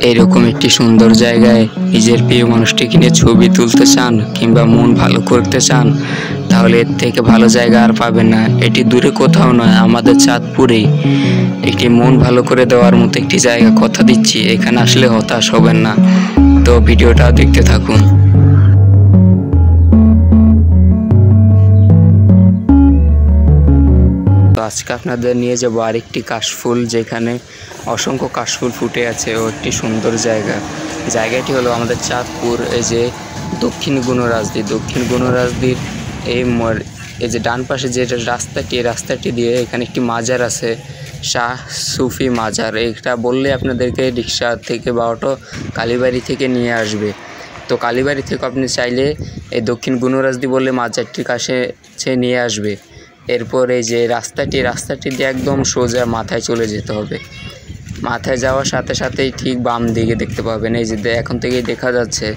এরকম একটি সুন্দর জায়গায় নিজের প্রিয় মানুষটিকে নিয়ে ছবি তুলতে চান কিংবা মন ভালো করতে চান, তাহলে এর থেকে ভালো জায়গা আর পাবেন না। এটি দূরে কোথাও নয়, আমাদের চাঁদপুরেই একটি মন ভালো করে দেওয়ার মতো একটি জায়গা। কথা দিচ্ছি, এখানে আসলে হতাশ হবেন না। তো ভিডিওটা দেখতে থাকুন। তো আজকে আপনাদের নিয়ে যাবো আরেকটি কাশফুল, যেখানে অসংখ্য কাশফুল ফুটে আছে ও একটি সুন্দর জায়গা। জায়গাটি হলো আমাদের চাঁদপুর, এই যে দক্ষিণ গুণরাজদির এই যে ডান পাশে যে রাস্তাটি দিয়ে এখানে একটি মাজার আছে, শাহ সুফি মাজার। এটা বললে আপনাদেরকে রিক্সা থেকে বা অটো কালীবাড়ি থেকে নিয়ে আসবে। তো কালীবাড়ি থেকে আপনি চাইলে এই দক্ষিণ গুণরাজদি বললে মাজারটির কাছে নিয়ে আসবে। এরপর এই যে রাস্তাটি দিয়ে একদম সোজা মাথায় চলে যেতে হবে। মাথায় যাওয়ার সাথে সাথেই ঠিক বাম দিকে দেখতে পাবেন, এই যে এখন থেকেই দেখা যাচ্ছে।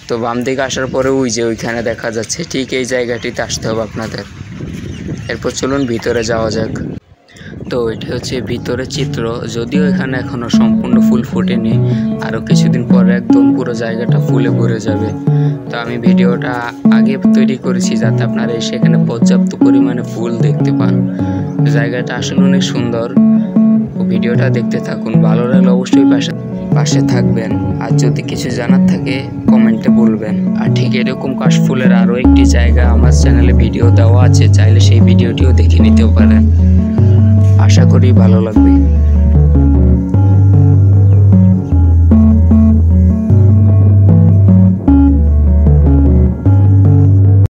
তো বাম দিকে আসার পরে ওইখানে দেখা যাচ্ছে, ঠিক এই জায়গাটিতে আসতে হবে আপনাদের। এরপর চলুন ভিতরে যাওয়া যাক। তো এটা হচ্ছে ভিতরের চিত্র, যদিও এখানে এখনও সম্পূর্ণ ফুল ফোটেনি, আরও কিছুদিন পরে একদম পুরো জায়গাটা ফুলে ভরে যাবে। তো আমি ভিডিওটা আগে তৈরি করেছি যাতে আপনারা সেখানে পর্যাপ্ত পরিমাণে ফুল দেখতে পান। জায়গাটা আসলে অনেক সুন্দর। ভিডিওটা দেখতে থাকুন, ভালো লাগলে অবশ্যই পাশে থাকবেন। আর যদি কিছু জানার থাকে কমেন্টে বলবেন। আর ঠিক এরকম কাশফুলের আরও একটি জায়গা আমার চ্যানেলে ভিডিও দেওয়া আছে, চাইলে সেই ভিডিওটিও দেখে নিতে পারেন। আশা করি ভালো লাগবে।